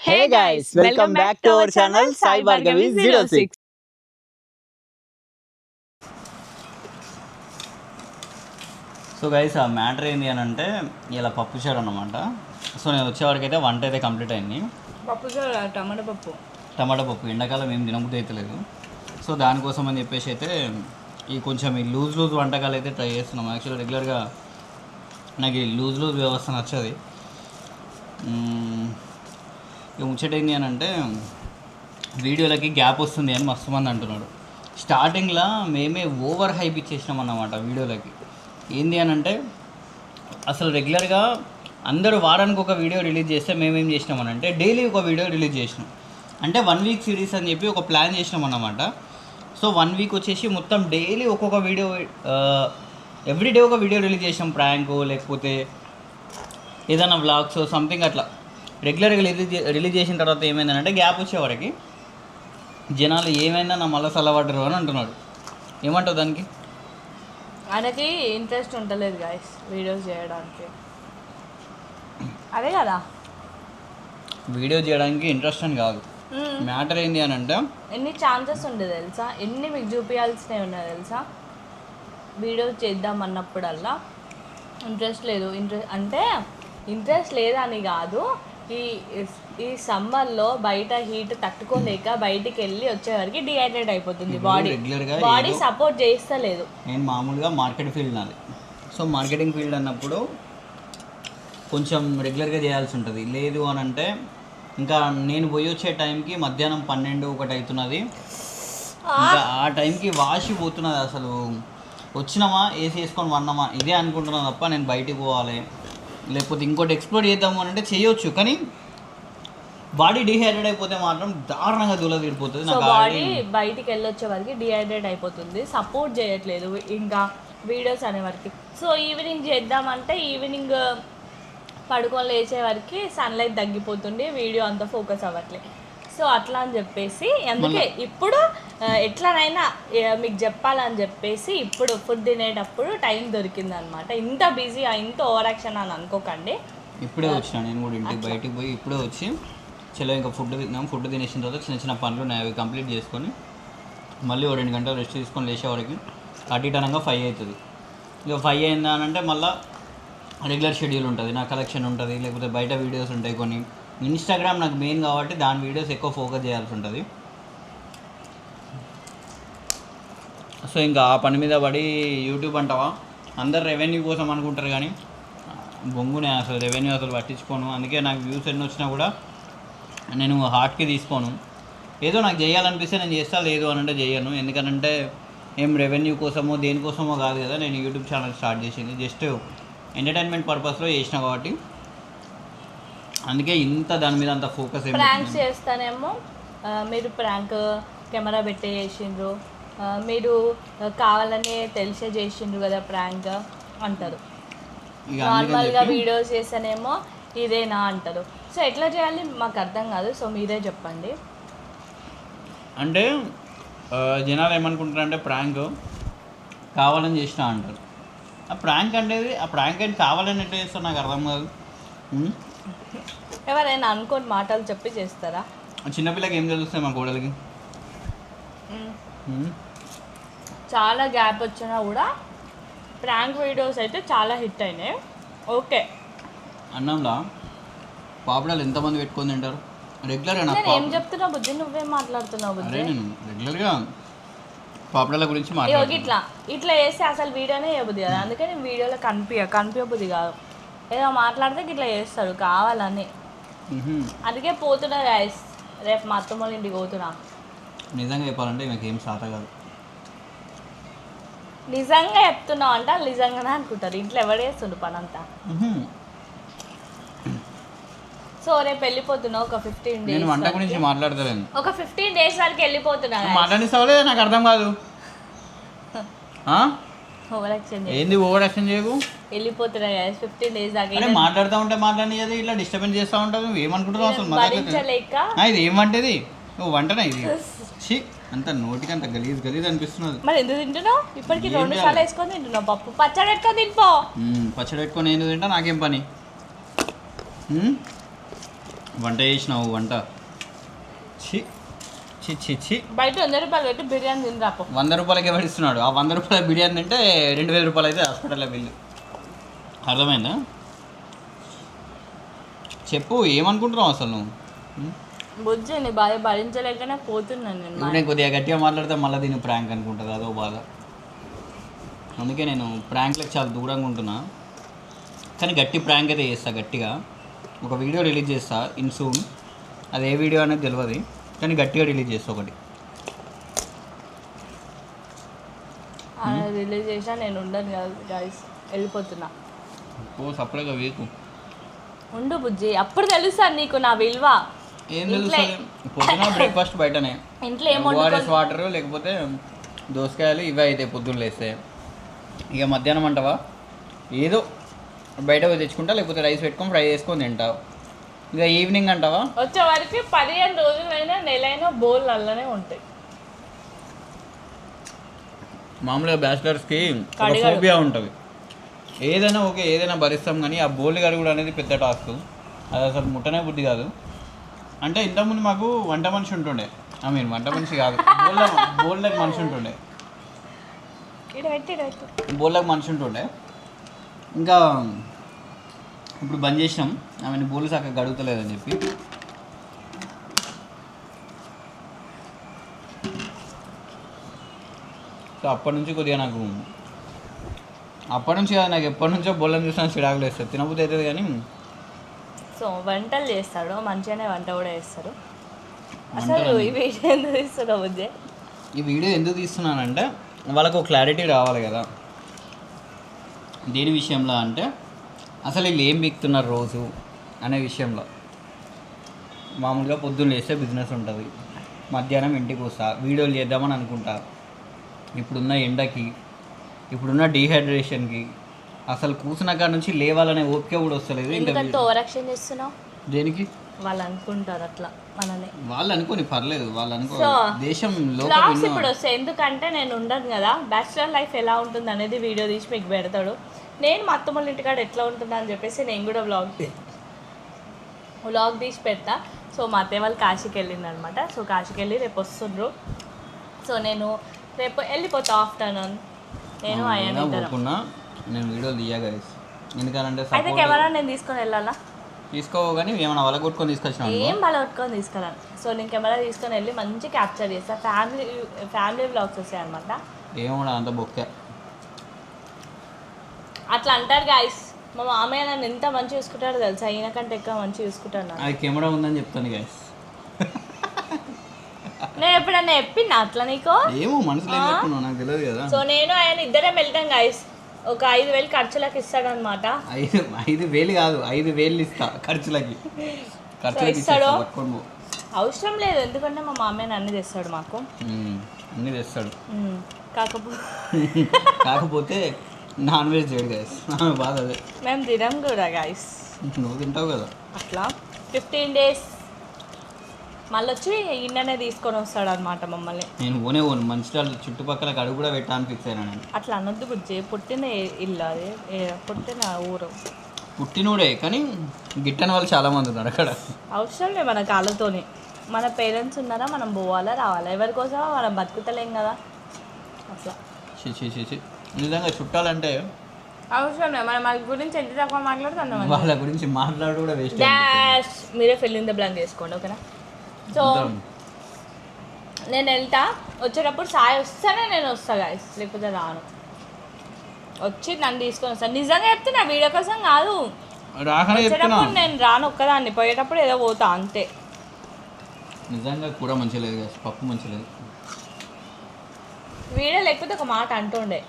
Hey guys, welcome back to our channel Sai Bhargavi 06. So guys ఆ matter ఏంటి అని అంటే ఇలా పప్పు చారు అనమాట. సో నేను వచ్చేవరకు అయితే వంట అయితే కంప్లీట్ అయింది. పప్పు చారు టమాటా పప్పు ఎండాకాలం ఏం తినబుద్ధి అయితే లేదు. సో దానికోసం అని చెప్పేసి అయితే ఈ కొంచెం ఈ లూజ్ వంటకాలు అయితే ట్రై చేస్తున్నాం. యాక్చువల్లీ రెగ్యులర్గా నాకు ఈ లూజ్ వ్యవస్థ నచ్చది. ఇక ముచ్చటైంది అని అంటే వీడియోలకి గ్యాప్ వస్తుంది అని మస్తు మంది అంటున్నాడు. స్టార్టింగ్లో మేమే ఓవర్ హైప్ ఇచ్చేసినాం అన్నమాట వీడియోలకి. ఏంది అని అంటే అసలు రెగ్యులర్గా అందరూ వారానికి ఒక వీడియో రిలీజ్ చేస్తే మేమేం చేసినాం అని అంటే డైలీ ఒక వీడియో రిలీజ్ చేసినాం. అంటే 1 వీక్ సిరీస్ అని చెప్పి ఒక ప్లాన్ చేసినాం అన్నమాట. సో 1 వీక్ వచ్చేసి మొత్తం డైలీ ఒక్కొక్క వీడియో, ఎవ్రీడే ఒక వీడియో రిలీజ్ చేసినాం. ప్రాంక్ లేకపోతే ఏదైనా వ్లాగ్స్ సంథింగ్ అట్లా రెగ్యులర్గా రిలీజ్ చేసిన తర్వాత ఏమైందంటే గ్యాప్ వచ్చేవరకు జనాలు ఏమైనా నా మళ్ళీ సలవాడరు అని అంటున్నాడు. ఏమంటావు దానికి? ఆయనకి ఇంట్రెస్ట్ ఉండలేదు గాయస్ వీడియోస్ చేయడానికి. అదే కదా, వీడియో చేయడానికి ఇంట్రెస్ట్ అని కాదు, మ్యాటర్ ఏంటి అని అంటే ఎన్ని ఛాన్సెస్ ఉండే తెలుసా, ఎన్ని మీకు చూపించాల్సినవి ఉన్నాయి తెలుసా. వీడియోస్ చేద్దాం అన్నప్పుడల్లా ఇంట్రెస్ట్ లేదు. ఇంట్రెస్ట్ లేదని కాదు, ఈ సమ్మర్లో బయట హీట్ తట్టుకోలేక బయటికి వెళ్ళి వచ్చేవరకు డిహైడ్రేట్ అయిపోతుంది బాడీ సపోర్ట్ చేస్తలేదు. నేను మామూలుగా మార్కెట్ ఫీల్డ్ నాది. సో మార్కెటింగ్ ఫీల్డ్ అన్నప్పుడు కొంచెం రెగ్యులర్గా చేయాల్సి ఉంటుంది. లేదు అని అంటే ఇంకా నేను పోయి వచ్చే టైంకి మధ్యాహ్నం 12-1 అవుతున్నది. ఇంకా ఆ టైంకి వాసిపోతున్నది. అసలు వచ్చినామా ఏసీ వేసుకొని వన్నామా ఇదే అనుకుంటున్నా తప్ప నేను బయటికి పోవాలి లేకపోతే ఇంకోటి ఎక్స్ప్లోర్ చేద్దాము అని అంటే చేయొచ్చు. కానీ బాడీ డిహైడ్రేట్ అయిపోతే మాత్రం దారుణంగా దూల తీరిపోతుంది. సో బాడీ బయటికి వెళ్ళొచ్చే వరకు డిహైడ్రేట్ అయిపోతుంది, సపోర్ట్ చేయట్లేదు ఇంకా వీడియోస్ అనే వరకు. సో ఈవినింగ్ చేద్దామంటే ఈవినింగ్ పడుకొని లేచే వరకు సన్లైట్ తగ్గిపోతుంది, వీడియో అంతా ఫోకస్ అవ్వట్లేదు. సో అట్లా అని చెప్పేసి అందుకే ఇప్పుడు ఎట్లనైనా మీకు చెప్పాలని చెప్పేసి ఇప్పుడు ఫుడ్ తినేటప్పుడు టైం దొరికింది అనమాట. ఇంత బిజీ ఇంత ఓవర్ యాక్షన్ అని అనుకోకండి. ఇప్పుడే వచ్చినా నేను కూడా ఇంటికి బయటికి పోయి ఇప్పుడే వచ్చి చలో ఇంకా ఫుడ్ తిన్నాం. ఫుడ్ తినేసిన తర్వాత చిన్న పనులు ఉన్నాయి, అవి కంప్లీట్ చేసుకొని మళ్ళీ 2 గంటలు రెస్ట్ తీసుకొని లేచేవరకు అటు 5 అవుతుంది. ఇక 5 అయిందా అని అంటే మళ్ళీ రెగ్యులర్ షెడ్యూల్ ఉంటుంది, నా కలెక్షన్ ఉంటుంది, లేకపోతే బయట వీడియోస్ ఉంటాయి కొన్ని. ఇన్స్టాగ్రామ్ నాకు మెయిన్ కాబట్టి దాని వీడియోస్ ఎక్కువ ఫోకస్ చేయాల్సి ఉంటుంది. సో ఇంకా ఆ పని మీద పడి యూట్యూబ్ అంటావా అందరు రెవెన్యూ కోసం అనుకుంటారు కానీ బొంగునే అసలు రెవెన్యూ అసలు పట్టించుకోను. అందుకే నాకు వ్యూస్ ఎన్ని వచ్చినా కూడా నేను హార్ట్కి తీసుకోను. ఏదో నాకు చేయాలనిపిస్తే నేను చేస్తా, లేదు అని అంటే చేయను. ఎందుకంటే ఏం రెవెన్యూ కోసమో దేనికోసమో కాదు కదా నేను యూట్యూబ్ ఛానల్ స్టార్ట్ చేసింది, జస్ట్ ఎంటర్టైన్మెంట్ పర్పస్లో చేసిన కాబట్టి అందుకే ఇంత దాని మీద అంత ఫోకస్. ప్రాంక్స్ చేస్తానేమో మీరు ప్రాంక్ కెమెరా పెట్టే చేసిండ్రు, మీరు కావాలని తెలిసే చేసిండ్రు కదా ప్రాంక్ అంటారు. నార్మల్గా వీడియోస్ చేస్తానేమో ఇదేనా అంటారు. సో ఎట్లా చేయాలి మాకు అర్థం కాదు, సో మీరే చెప్పండి. అంటే జనాలు ఏమనుకుంటారంటే ప్రాంక్ కావాలని చేసినా అంటారు. ఆ ప్రాంక్ అనేది ఆ ప్రాంక్ అని కావాలని ఎట్లా చేస్తారు నాకు అర్థం కాదు. ఎవరైనా అనుకోని మాటలు చెప్పి చేస్తారా? చిన్నపిల్లకి ఏం తెలుస్తాయి మా కోడలికి. చాలా గ్యాప్ వచ్చినా కూడా ప్రాంక్ వీడియోస్ అయితే చాలా హిట్ అయినాయి. ఓకే, అన్నంలా పాపడాలు ఎంతమంది పెట్టుకొని తింటారు రెగ్యులర్గా? నేను ఏం చెప్తున్నా బుద్ధి, నువ్వే మాట్లాడుతున్నావు బుద్ధి. నేను రెగ్యులర్గా పాపడాల గురించి ఇట్లా చేస్తే అసలు వీడియోనే చేయబుద్ది కదా, అందుకే నేను వీడియోలో కనిపించబుద్ది కాదు. ఏదో మాట్లాడితే ఇట్లా చేస్తాడు కావాలని. అందుకే పోతున్నా గాయస్, రేపు మా అత్తమ్మ వాళ్ళ ఇంటికి పోతున్నా. నిజంగా చెప్పాలంటే మీకు ఏం సాత కాదు. నిజంగా చెప్తున్నావు అంటే నిజంగానే అనుకుంటారు, ఇంట్లో ఎవరు చేస్తుండు పని అంతా. సో రేపు వెళ్ళిపోతున్నా ఒక 15 days. నేను వంట గురించి మాట్లాడతాను. ఒక 15 days వరకు వెళ్ళిపోతున్నా. మాట్లాడిస్తావులే, నాకు అర్థం కాదు. ఏంది ఓవర్ యాక్షన్ చేయకు. వెళ్ళిపోతున్నా 15 days దాకా. మాట్లాడుతూ ఉంటే మాట్లాడేది ఇట్లా డిస్టర్బెన్స్ చేస్తూ ఉంటావు. నువ్వు ఏమనుకుంటున్నావు అసలు? ఇది ఏం వంటది? నువ్వు వంటనా ఇది? అంత నోటికి అంత గలీజ్ అనిపిస్తున్నది. మరి ఎందుకు తింటున్నావు? ఇప్పటికి 2 సార్లు వేసుకొని తింటున్నావు. పప్పు పచ్చడి పెట్టుకొని తినిపో. పచ్చడి పెట్టుకొని ఎందుకు తింటా? నాకేం పని? వంట చేసినావు వంట చి చి చి చి బయట 100 రూపాయలు పెట్టి బిర్యానీ తిని రాపో. 100 రూపాయలకి ఎవరిస్తున్నాడు? ఆ 100 రూపాయల బిర్యానీ తింటే 2000 రూపాయలు అయితే హాస్పిటల్లో బిల్లు. అర్థమైందా? చెప్పు ఏమనుకుంటున్నావు అసలు నువ్వు? బుజ్జి నీ బాధ భరించలేకనే పోతున్నాను నేను. ఇప్పుడు నేను కొద్దిగా గట్టిగా మాట్లాడితే మళ్ళీ దీన్ని ప్రాంక్ అనుకుంటుంది, అదో బాధ. అందుకే నేను ప్రాంక్లకు చాలా దూరంగా ఉంటున్నా. కానీ గట్టి ప్రాంక్ అయితే చేస్తా గట్టిగా. ఒక వీడియో రిలీజ్ చేస్తా ఇన్ సూన్. అది ఏ వీడియో అనేది తెలియదు, కానీ గట్టిగా రిలీజ్ చేస్తా ఒకటి. రిలీజ్ చేసినా నేను ఉండను కదా గైస్, వెళ్ళిపోతున్నా. ఓ సపరేట్గా వీకు ఉండు బుజ్జి, అప్పుడు తెలుస్తాను నీకు నా విలువ. ఏం తెలుస్తుంది? పొద్దున బ్రేక్ఫాస్ట్ బయటనే, ఇంట్లో ఏం ఓఆర్ఎస్ వాటర్ లేకపోతే దోసకాయలు ఇవే అయితే పొద్దున్న లేస్తే. ఇక మధ్యాహ్నం అంటావా ఏదో బయట పోయి తెచ్చుకుంటా, లేకపోతే రైస్ పెట్టుకొని ఫ్రై చేసుకొని తింటావు. ఇక ఈవినింగ్ అంటావా వచ్చే వరకు 15 రోజులైనా నెలైనా బోల్ అల్లనే ఉంటాయి. మామూలుగా బ్యాచిలర్స్కి ఫోబియా ఉంటుంది. ఏదైనా ఓకే, ఏదైనా భరిస్తాం, కానీ ఆ బోళ్ళు కడుగుడు అనేది పెద్ద టాస్క్. అది అసలు ముట్టనే బుద్ధి కాదు. అంటే ఇంతకుముందు మాకు వంట మనిషి ఉంటుండే, వంట మనిషి కాదు, బోళ్ళకి మనిషి ఉంటుండే, బోళ్ళకి మనిషి ఉంటుండే. ఇంకా ఇప్పుడు బంద్ చేసినాం, ఆమెను బోళ్ళు చక్కగా గడుగుతలేదని చెప్పి. సో అప్పటి నుంచి కొద్దిగా నాకు, అప్పటి నుంచి కాదు నాకు ఎప్పటి నుంచో బోళ్ళని చూసినా చిరాకులు వేస్తారు, తినబుద్ధి అవుతుంది. కానీ సో వంటలు చేస్తాడు మంచిగానే, వంట కూడా చేస్తారు. అసలు ఈ వీడియో ఎందుకు తీస్తున్నావు బుజ్జే? ఈ వీడియో ఎందుకు తీస్తున్నానంటే వాళ్ళకు క్లారిటీ రావాలి కదా దేని విషయంలో అంటే, అసలు వీళ్ళు ఏం బిక్తున్నారు రోజు అనే విషయంలో. మామూలుగా పొద్దున్న లేస్తే బిజినెస్ ఉంటుంది, మధ్యాహ్నం ఇంటికి వస్తా వీడియోలు చేద్దామని అనుకుంటా. ఇప్పుడున్న ఎండకి, ఇప్పుడున్న డీహైడ్రేషన్కి అసలు కూర్చున్న కాడ నుంచి లేవాలనే ఓపిక కూడా వస్తలేదు. ఎందుకంటే ఓవరాక్షన్ చేస్తున్నావు. దేనికి? వాళ్ళు అనుకుంటారు అట్లా మనని. వాళ్ళు అనుకోని పర్లేదు, వాళ్ళు అనుకో. దేశం లాస్ట్ ఇప్పుడు వస్తాయి, ఎందుకంటే నేను ఉండను కదా. బ్యాచిలర్ లైఫ్ ఎలా ఉంటుంది అనేది వీడియో తీసి మీకు పెడతాడు. నేను మా అత్తమ్మ వాళ్ళ ఇంటికాడ ఎట్లా ఉంటుందా అని చెప్పేసి నేను కూడా వ్లాగ్ తీసి పెడతా. సో మా అత్తయ్య వాళ్ళు కాశీకి వెళ్ళింది అనమాట. సో కాశీకి వెళ్ళి రేపు వస్తుండ్రు. సో నేను రేపు వెళ్ళిపోతా ఆఫ్టర్నూన్. నేను అయ్యాను నేను వీడియోలు తీయగా ఎందుకంటే అయితే కెమెరా నేను తీసుకొని వెళ్ళాలా? తీసుకోవు, కానీ ఏమైనా వల కొట్టుకొని తీసుకొచ్చిన ఏం వల కొట్టుకొని తీసుకురాను. సో నేను కెమెరా తీసుకొని వెళ్ళి మంచి క్యాప్చర్ చేస్తాను. ఫ్యామిలీ వ్లాగ్స్ వస్తాయి అనమాట. ఏమన్నా అంత బొక్క అట్లా అంటారు గాయస్. మా మామయ్య నన్ను ఎంత మంచి చూసుకుంటాడో తెలుసా, ఈయన కంటే ఎక్కువ మంచి చూసుకుంటాను. అది కెమెరా ఉందని చెప్తాను గాయస్. నేను ఎప్పుడన్నా చెప్పినా అట్లా నీకు? ఏమో మనసులో నాకు తెలియదు కదా. సో నేను ఆయన ఇద్దరం వెళ్తాం గాయస్. ఒక 5,000 ఖర్చులకు ఇస్తాడు అనమాట. 5,000 కాదు, 5,000 ఇస్తా ఖర్చులకి. ఇస్తాడు, అవసరం లేదు, ఎందుకంటే మా మామయ్య అన్ని తెస్తాడు మాకు. అన్ని తెస్తాడు. కాకపోతే నాన్ వెజ్ చేయడు గాయస్, బాధ అదే. మేము తినం కూడా గాయస్. నువ్వు తింటావు కదా. అట్లా 15 days మళ్ళీ వచ్చి ఇండనే తీసుకొని వస్తాడు అనమాట మమ్మల్ని. నేను ఓను మంచిర్యాల చుట్టుపక్కల అడుగు కూడా పెట్టాలని ఫిక్స్ అయినా నేను. అట్లా అనొద్దు బుజ్జి, పుట్టిన ఇల్లు అది, పుట్టిన ఊరు. పుట్టినూడే, కానీ గిట్టని వాళ్ళు చాలా మంది ఉన్నారు అక్కడ. అవసరం లేదు మన కాళ్ళతోని. మన పేరెంట్స్ ఉన్నారా, మనం పోవాలా రావాలా, ఎవరి కోసమో మనం బతుకుతలేం కదా అట్లా. నిజంగా చుట్టాలంటే అవసరం లేదు. మనం వాళ్ళ గురించి ఎంత తక్కువ మాట్లాడుతున్నాం, వాళ్ళ గురించి మాట్లాడు కూడా వేస్ట్. డాష్ మీరే ఫిల్ ఇన్ ద బ్లాంక్ చేసుకోండి, ఓకేనా? సో నేను వెళ్తా, వచ్చేటప్పుడు సాయి వస్తానే నేను వస్తా గాయస్, లేకపోతే రాను. వచ్చి నన్ను తీసుకొని వస్తాను. నిజంగా చెప్తున్నా, వీడియో కోసం కాదు. వచ్చేటప్పుడు నేను రాను ఒక్కదాన్ని, పోయేటప్పుడు ఏదో పోతా అంతే. నిజంగా కూర మంచిగా లేదు గాయస్, పప్పు మంచిగా లేదు. వీడియో లేకపోతే ఒక మాట అంటుండే,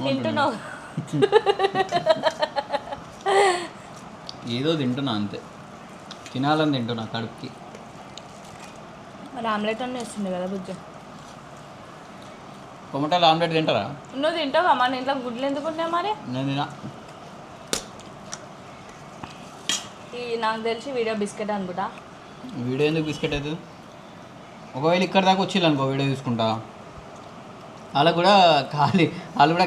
తింటున్నావు ఏదో తింటున్నా అంతే, తినాలని తింటున్నా కడుపుకి. మరి ఆమ్లెట్ అన్నీ వస్తుంది కదా బుజ్జ. టొమాటోలు ఆమ్లెట్ తింటారా? నువ్వు తింటావా? మన ఇంట్లో గుడ్లు ఎందుకు ఉంటాయి మరి? నేను తినా. ఈ నాకు తెలిసి వీడియో బిస్కెట్ అనుకుంటా. వీడియో ఎందుకు బిస్కెట్ అవుతుంది? ఒకవేళ ఇక్కడ దాకా వచ్చిల్లు అనుకో వీడియో తీసుకుంటా, వాళ్ళు కూడా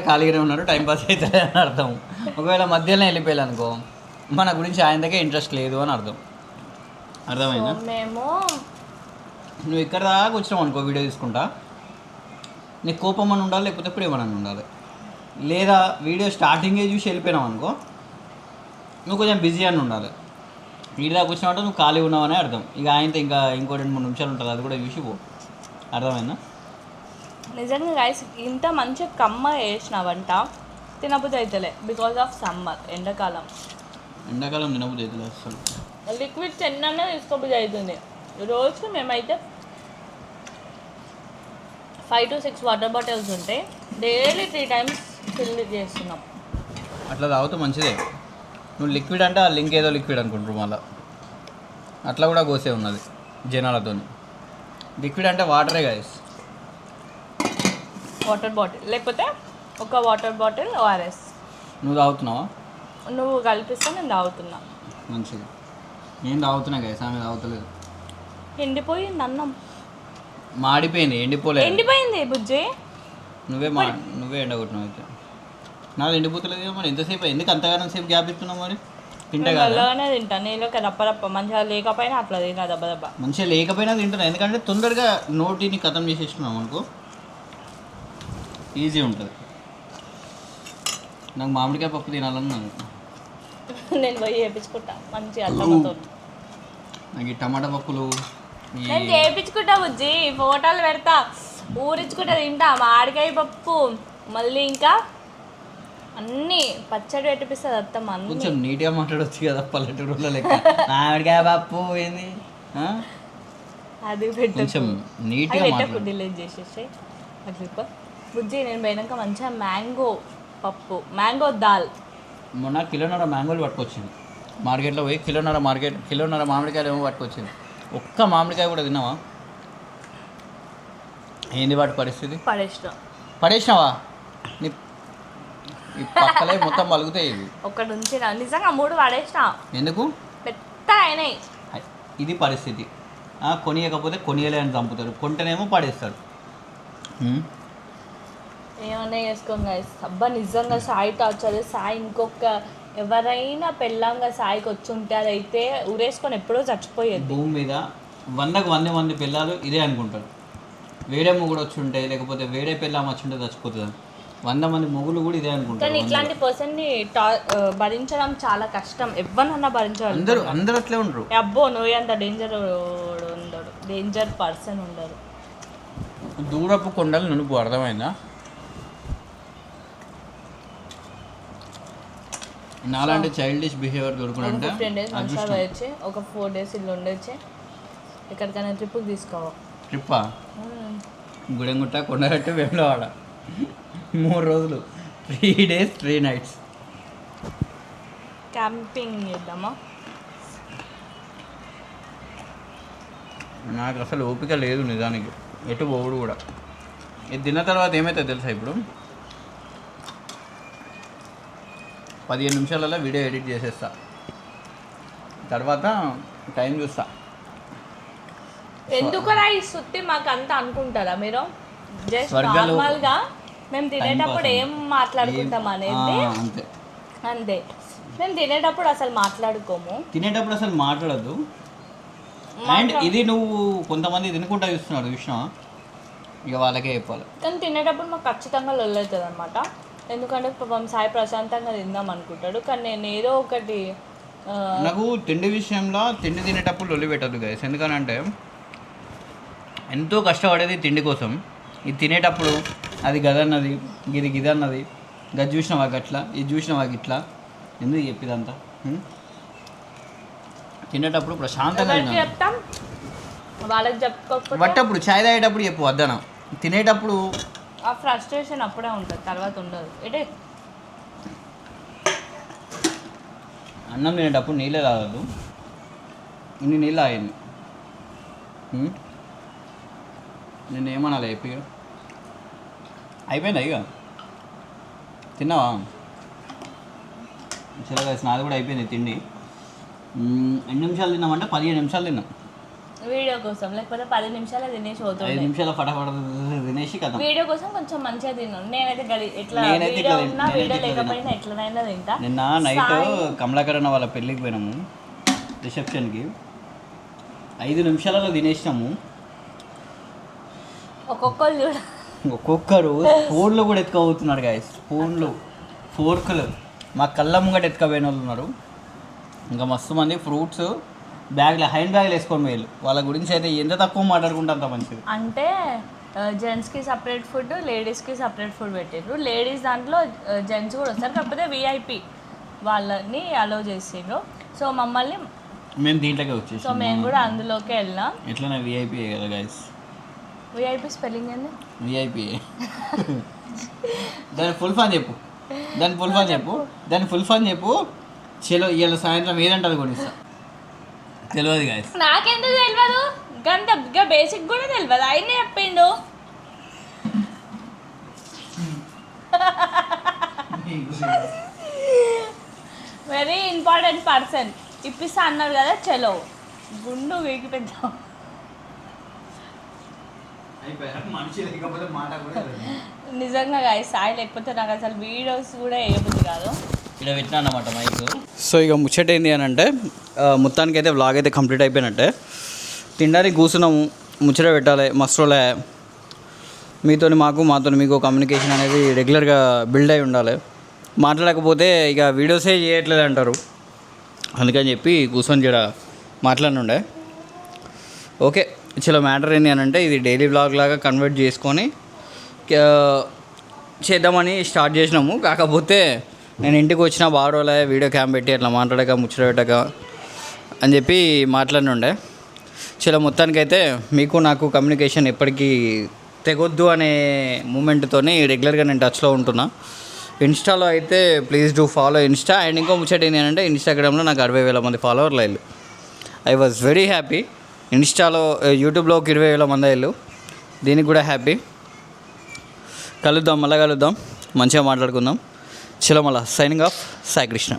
ఖాళీగానే ఉన్నారు, టైంపాస్ అవుతుంది అని అర్థం. ఒకవేళ మధ్యలో వెళ్ళిపోయారు అనుకో, మన గురించి ఆయనకే ఇంట్రెస్ట్ లేదు అని అర్థం. అర్థమైందా? మేము నువ్వు ఇక్కడ దాకా వచ్చినావు అనుకో వీడియో తీసుకుంటా, నీకు కోపం అని ఉండాలి, లేకపోతే ప్రేమ అని ఉండాలి. లేదా వీడియో స్టార్టింగే చూసి వెళ్ళిపోయినావు అనుకో, నువ్వు కొంచెం బిజీ అని ఉండాలి. వీడి దాకా వచ్చినావంటే నువ్వు ఖాళీ ఉన్నావనే అర్థం. ఇక ఆయనతో ఇంకా ఇంకో 2-3 నిమిషాలు ఉంటుంది, అది కూడా చూసి పో. అర్థమైందా? నిజంగా గైస్ ఇంత మంచిగా కమ్మ వేసిన వంట తినబుద్ధి అవుతలే బికాస్ ఆఫ్ సమ్మర్, ఎండాకాలం. ఎండాకాలం తినబుద్ధి అవుతుంది అసలు. లిక్విడ్స్ ఎన్నన్నా తీసుకోబుద్ధి అవుతుంది. రోజుకి మేమైతే 5 to 6 వాటర్ బాటిల్స్ ఉంటాయి, డైలీ 3 times ఫిల్ చేస్తున్నాం. అట్లా తాగితే మంచిదే. నువ్వు లిక్విడ్ అంటే ఆ లింక్ ఏదో లిక్విడ్ అనుకుంటారు మళ్ళీ, అట్లా కూడా గోసే ఉన్నది జనాలతో. లిక్విడ్ అంటే వాటరే గైస్. వాటర్ బాటిల్ లేకపోతే ఒక వాటర్ బాటిల్ ఓఆర్ఎస్ నువ్వు తాగుతున్నావా? నువ్వు కల్పిస్తే నేను తాగుతున్నా. మంచిది. నేను తాగుతున్నా గైస్, ఆమె తాగుతలేదు. ఎండిపోయింది అన్నం, మాడిపోయింది, ఎండిపోలేదు. ఎండిపోయింది బుజ్జి. నువ్వే ఎండగొట్టినావు అయితే. నాకు ఎండిపోతలేదు మరి. ఎంతసేపు ఎందుకు అంతగానో సేపు గ్యాప్ ఇస్తున్నావు మరి? తింటా కదా, అలానే తింటాను నేను. రప్ప మంచిగా లేకపోయినా అట్లా తిన్నా దెబ్బ దెబ్బ. మంచిగా లేకపోయినా తింటున్నా, ఎందుకంటే తొందరగా నోటిని ఖతం చేసేస్తున్నాం అనుకో, ఈజీ ఉంటుంది. నాకు మామిడికాయ పప్పు తినాలని నాకు. నేను పోయి చేయించుకుంటా మంచి అల్లమతో. నాకు ఈ టమాటా పప్పులు నేను చేయించుకుంటా బుజ్జి, ఫోటోలు పెడతా, ఊరించుకుంటా తింటా. మామిడికాయ పప్పు మళ్ళీ ఇంకా అన్నీ పచ్చడి పెట్టిపిస్తుంది అత్తమ్మ. అన్ని కొంచెం నీట్గా మాట్లాడవచ్చు కదా పల్లెటూరులో లెక్క. మామిడికాయ పప్పు ఏంది అది పెట్టు, కొంచెం నీట్గా పెట్టకు, డిలీట్ చేసేసి అట్లా. బుజ్జి నేను పోయినాక మంచిగా మ్యాంగో పప్పు, మ్యాంగో దాల్. మొన్న కిలోన్నర మ్యాంగోలు పట్టుకొచ్చింది మార్కెట్లో పోయి. కిలోన్నర మామిడికాయలు ఏమో పట్టుకొచ్చింది. ఒక్క మామిడికాయ కూడా తిన్నావా? ఏంది వాటి పరిస్థితి? పడేసినావా? నీ ఈ పక్కలే మొత్తం పలుకుతాయి ఇవి. ఒకటి ఉంచిన నిజంగా 3 పడేసిన. ఎందుకు? పెద్ద అయినాయి. ఇది పరిస్థితి. కొనియకపోతే కొనియలే అని చంపుతారు, కొంటేనేమో పడేస్తారు. ఏమన్నా చేసుకోండి గైస్. అబ్బా నిజంగా సాయి టార్చర్. సాయి ఇంకొక ఎవరైనా పెళ్ళంగా సాయికి వచ్చి ఉంటే అదైతే ఊరేసుకొని ఎప్పుడో చచ్చిపోయేది. భూమి మీద 100 మంది పిల్లలు ఇదే అనుకుంటారు. వేరే మొగుడు వచ్చి ఉంటే, లేకపోతే వేరే పిల్లం వచ్చి ఉంటే చచ్చిపోతుంది. 100 మంది మొగులు కూడా ఇదే అనుకుంటారు. కానీ ఇట్లాంటి పర్సన్ని భరించడం చాలా కష్టం. ఎవరన్నా భరించాలి. అందరూ అట్లే ఉండరు. అబ్బో నువ్వు అంత డేంజర్ పర్సన్ ఉండరు. దూరపు కొండలు నునుపు, అర్థమైందా? నాలాంటి చైల్డిష్ బిహేవియర్ దొరుకునంటే 15 days మంచిగా పోయొచ్చి, ఒక 4 days ఇల్లు ఉండొచ్చి, ఎక్కడికైనా ట్రిప్కి తీసుకోవా. ట్రిప్పా? గుడెంగుట్ట, కొండగట్టు, వేములవాడ 3 రోజులు, 3 days 3 nights క్యాంపింగ్ చేద్దామా? నాకు అసలు ఓపిక లేదు నిజానికి, ఎటు పోవుడు కూడా. ఇది తిన్న తర్వాత ఏమవుతుంది తెలుసా? ఇప్పుడు 15 నిమిషాలలో వీడియో ఎడిట్ చేసేస్తా, తర్వాత టైం చూస్తా. ఎందుకురా ఈ సుత్తి మాకు అంతా అనుకుంటారా మీరు? జస్ట్ నార్మల్గా మేము తినేటప్పుడు ఏం మాట్లాడుకుంటాం అనేది అంతే. మేము తినేటప్పుడు అసలు మాట్లాడుకోము. తినేటప్పుడు అసలు మాట్లాడద్దు. అండ్ ఇది నువ్వు కొంతమంది తినుకుంటా చూసినావా, ఇక వాళ్ళకే చెప్పాలి. కానీ తినేటప్పుడు మాకు ఖచ్చితంగా లొల్లవుతుంది అనమాట. ఎందుకంటే పాపం సాయి ప్రశాంతంగా తిందాం అనుకుంటాడు, కానీ నేను ఏదో ఒకటి. నాకు తిండి విషయంలో తిండి తినేటప్పుడు లొల్లి పెట్టద్దు గైస్. ఎందుకనంటే ఎంతో కష్టపడేది తిండి కోసం. ఇది తినేటప్పుడు అది గదన్నది, ఇది గిదన్నది, గది చూసినావా గట్లా, ఇది చూసినావా గిట్లా, ఎందుకు చెప్పిదంతా? తినేటప్పుడు ప్రశాంతంగా చెప్తాం, వాళ్ళకి చెప్పుకోకపోతే పట్టప్పుడు చాయ్ తాగేటప్పుడు చెప్పు వద్దన. తినేటప్పుడు ఆ ఫ్రస్ట్రేషన్ అప్పుడే ఉంటుంది, తర్వాత ఉండదు. అంటే అన్నం తినేటప్పుడు నీళ్ళే తాగద్దు. ఇన్ని నీళ్ళు తాగింది. నేను ఏమనాలి చెప్పి? అయిపోయిందా ఇక? తిన్నావా? సరే నాది కూడా అయిపోయింది తిండి. ఎన్ని నిమిషాలు తిన్నామంటే 15 నిమిషాలు తిన్నాం. వీడియో కోసం, లేకపోతే 10 నిమిషాలు తినేసి 5 పోతుండే. నిమిషాల ఫటాఫట తినేసి కదా. వీడియో కోసం కొంచెం మంచిగా తిన్నాను నేనైతే. ఎట్లా నేనైతే వీడియో ఇట్లా ఉన్నా నేనైతే వీడియో ఇట్లా లేకపోయినా ఎట్లనైనా తింటా. నిన్న నైట్ కమలాకరణ వాళ్ళ పెళ్ళికి పోయినాము, రిసెప్షన్కి. 5 నిమిషాలలో తినేసినాము. ఒక్కొక్కరు స్పూన్లు కూడా ఎత్తుకపోతున్నారు గాయస్. స్పూన్లు, ఫోర్కులు మా కళ్ళ ముంగట ఎత్తుకపోయిన వాళ్ళు ఉన్నారు. ఇంకా మస్తు మంది ఫ్రూట్స్ బ్యాగ్లో హ్యాండ్ బ్యాగ్లు వేసుకొని పోయారు. వాళ్ళ గురించి అయితే ఎంత తక్కువ మాట్లాడుకుంటే అంత మంచిది. అంటే జెంట్స్కి సపరేట్ ఫుడ్, లేడీస్కి సపరేట్ ఫుడ్ పెట్టారు. లేడీస్ దాంట్లో జెంట్స్ కూడా వస్తారు, కాకపోతే విఐపి వాళ్ళని అలౌ చేసిండ్రు. సో మమ్మల్ని మేము దీంట్లోకి వచ్చేసి సో మేము కూడా అందులోకి వెళ్ళాం. ఎట్లనే విఐపీ కదా గాయస్. విఐపి స్పెల్లింగ్ ఏంది? విఐపీ. దాని ఫుల్ ఫామ్ చెప్పు. దాని ఫుల్ ఫామ్ చెప్పు. చలో ఇవాళ సాయంత్రం ఏదంటే అది కొనిస్తా. తెలియదు గాయస్. నాకెందుకు తెలియదు? గంత బేసిక్ కూడా తెలియదు. ఆయనే చెప్పిండు. Very important person. ఇప్పిస్తా అన్నారు కదా, చలో గుండు వీకి పెద్దాం. నిజంగా గాయస్ సాయి లేకపోతే నాకు అసలు వీడియోస్ కూడా వేయబుద్ది కాదు. ఇక్కడ పెట్టినా అన్నమాట మైక్. సో ఇక ముచ్చట ఏంది అని అంటే, మొత్తానికి అయితే వ్లాగ్ అయితే కంప్లీట్ అయిపోయినట్టే. తినడానికి కూర్చున్నాము, ముచ్చట పెట్టాలి, మస్తులే. మాతో మీకు కమ్యూనికేషన్ అనేది రెగ్యులర్గా బిల్డ్ అయి ఉండాలి. మాట్లాడకపోతే ఇక వీడియోసే చేయట్లేదు అంటారు. అందుకని చెప్పి కూర్చొని జర మాట్లాడినుండే. ఓకే, చలో మ్యాటర్ ఏంటి అని అంటే, ఇది డైలీ వ్లాగ్ లాగా కన్వర్ట్ చేసుకొని చేద్దామని స్టార్ట్ చేసినాము. కాకపోతే నేను ఇంటికి వచ్చిన బారోలే వీడియో క్యామ్ పెట్టి అట్లా మాట్లాడక ముచ్చట పెట్టక అని చెప్పి మాట్లాడినుండే. చలో మొత్తానికైతే మీకు నాకు కమ్యూనికేషన్ ఎప్పటికీ తెగొద్దు అనే మూమెంట్తో రెగ్యులర్గా నేను టచ్లో ఉంటున్నా. ఇన్స్టాలో అయితే please do follow Insta. And ఇంకో ముచ్చట ఏంటి అంటే, ఇన్స్టాగ్రామ్లో నాకు 60,000 మంది ఫాలోవర్లు అయ్యారు. I was very happy. ఇన్స్టాలో, యూట్యూబ్లో 20,000 మంది అయ్యారు. దీనికి కూడా హ్యాపీ. మళ్ళీ కలుద్దాం, మంచిగా మాట్లాడుకుందాం. చలో మళ్ళా సైనింగ్ ఆఫ్, సాయి కృష్ణ.